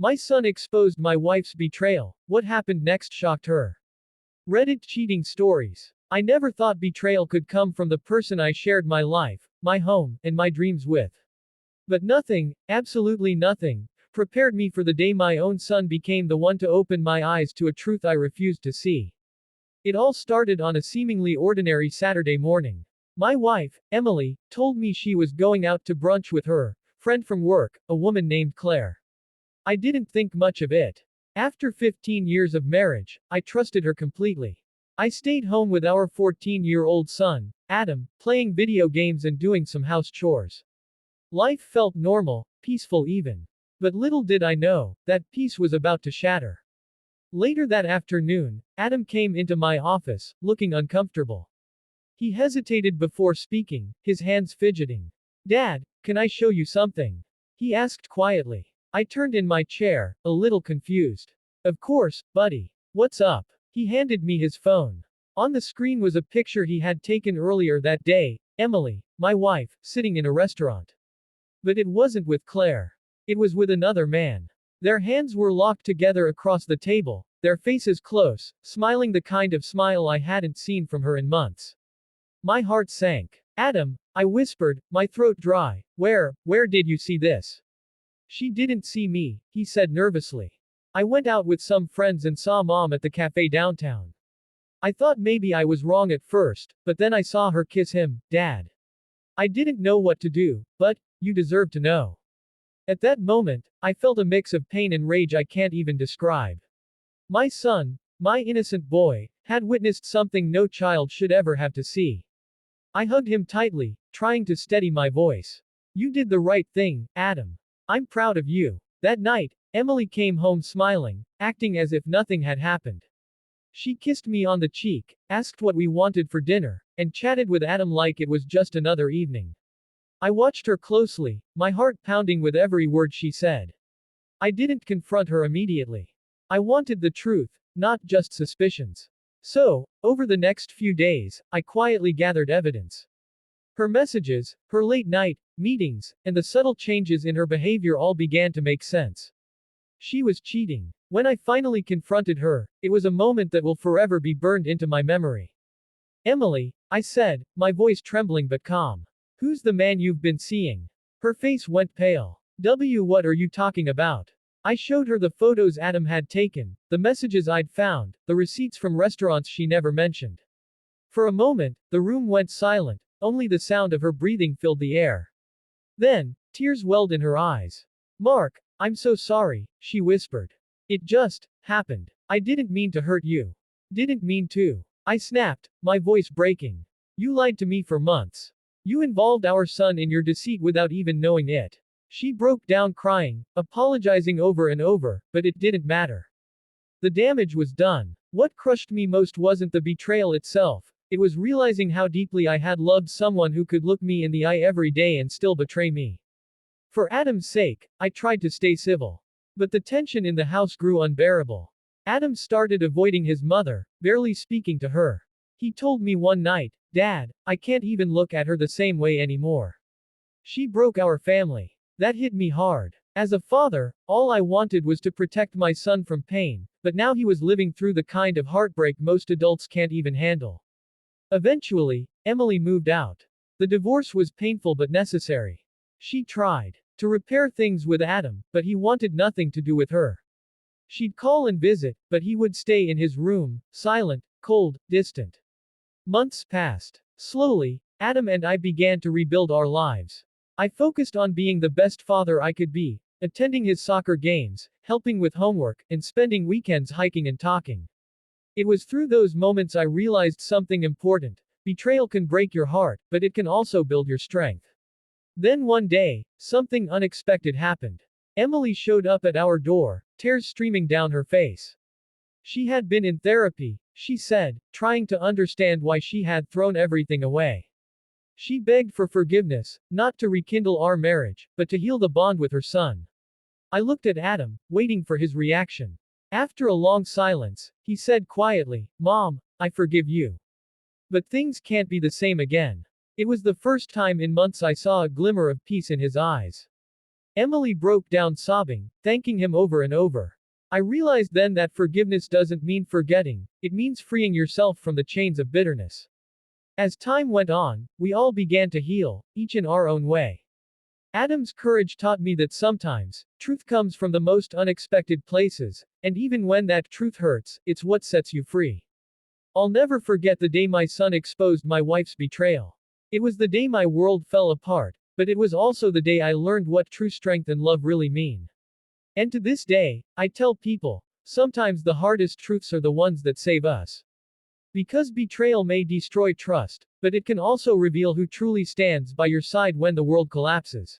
My son exposed my wife's betrayal. What happened next shocked her. Reddit cheating stories. I never thought betrayal could come from the person I shared my life, my home, and my dreams with. But nothing, absolutely nothing, prepared me for the day my own son became the one to open my eyes to a truth I refused to see. It all started on a seemingly ordinary Saturday morning. My wife, Emily, told me she was going out to brunch with her friend from work, a woman named Claire. I didn't think much of it. After 15 years of marriage, I trusted her completely. I stayed home with our 14-year-old son, Adam, playing video games and doing some house chores. Life felt normal, peaceful even. But little did I know, that peace was about to shatter. Later that afternoon, Adam came into my office, looking uncomfortable. He hesitated before speaking, his hands fidgeting. "Dad, can I show you something?" he asked quietly. I turned in my chair, a little confused. "Of course, buddy. What's up?" He handed me his phone. On the screen was a picture he had taken earlier that day, Emily, my wife, sitting in a restaurant. But it wasn't with Claire. It was with another man. Their hands were locked together across the table, their faces close, smiling the kind of smile I hadn't seen from her in months. My heart sank. "Adam," I whispered, my throat dry, where did you see this?" "She didn't see me," he said nervously. "I went out with some friends and saw Mom at the cafe downtown. I thought maybe I was wrong at first, but then I saw her kiss him, Dad. I didn't know what to do, but you deserve to know." At that moment, I felt a mix of pain and rage I can't even describe. My son, my innocent boy, had witnessed something no child should ever have to see. I hugged him tightly, trying to steady my voice. "You did the right thing, Adam. I'm proud of you." That night, Emily came home smiling, acting as if nothing had happened. She kissed me on the cheek, asked what we wanted for dinner, and chatted with Adam like it was just another evening. I watched her closely, my heart pounding with every word she said. I didn't confront her immediately. I wanted the truth, not just suspicions. So, over the next few days, I quietly gathered evidence. Her messages, her late night meetings, and the subtle changes in her behavior all began to make sense. She was cheating. When I finally confronted her, it was a moment that will forever be burned into my memory. "Emily," I said, my voice trembling but calm. "Who's the man you've been seeing?" Her face went pale. What are you talking about?" I showed her the photos Adam had taken, the messages I'd found, the receipts from restaurants she never mentioned. For a moment, the room went silent, only the sound of her breathing filled the air. Then, tears welled in her eyes. "Mark, I'm so sorry," she whispered. "It just happened. I didn't mean to hurt you." "Didn't mean to," I snapped, my voice breaking. "You lied to me for months. You involved our son in your deceit without even knowing it." She broke down crying, apologizing over and over, but it didn't matter. The damage was done. What crushed me most wasn't the betrayal itself, it was realizing how deeply I had loved someone who could look me in the eye every day and still betray me. For Adam's sake, I tried to stay civil. But the tension in the house grew unbearable. Adam started avoiding his mother, barely speaking to her. He told me one night, "Dad, I can't even look at her the same way anymore. She broke our family." That hit me hard. As a father, all I wanted was to protect my son from pain, but now he was living through the kind of heartbreak most adults can't even handle. Eventually, Emily moved out. The divorce was painful but necessary. She tried to repair things with Adam, but he wanted nothing to do with her. She'd call and visit, but he would stay in his room, silent, cold, distant. Months passed. Slowly, Adam and I began to rebuild our lives. I focused on being the best father I could be, attending his soccer games, helping with homework, and spending weekends hiking and talking. It was through those moments I realized something important. Betrayal can break your heart, but it can also build your strength. Then one day, something unexpected happened. Emily showed up at our door, tears streaming down her face. She had been in therapy, she said, trying to understand why she had thrown everything away. She begged for forgiveness, not to rekindle our marriage, but to heal the bond with her son. I looked at Adam, waiting for his reaction. After a long silence, he said quietly, "Mom, I forgive you. But things can't be the same again." It was the first time in months I saw a glimmer of peace in his eyes. Emily broke down sobbing, thanking him over and over. I realized then that forgiveness doesn't mean forgetting, it means freeing yourself from the chains of bitterness. As time went on, we all began to heal, each in our own way. Adam's courage taught me that sometimes, truth comes from the most unexpected places, and even when that truth hurts, it's what sets you free. I'll never forget the day my son exposed my wife's betrayal. It was the day my world fell apart, but it was also the day I learned what true strength and love really mean. And to this day, I tell people, sometimes the hardest truths are the ones that save us. Because betrayal may destroy trust, but it can also reveal who truly stands by your side when the world collapses.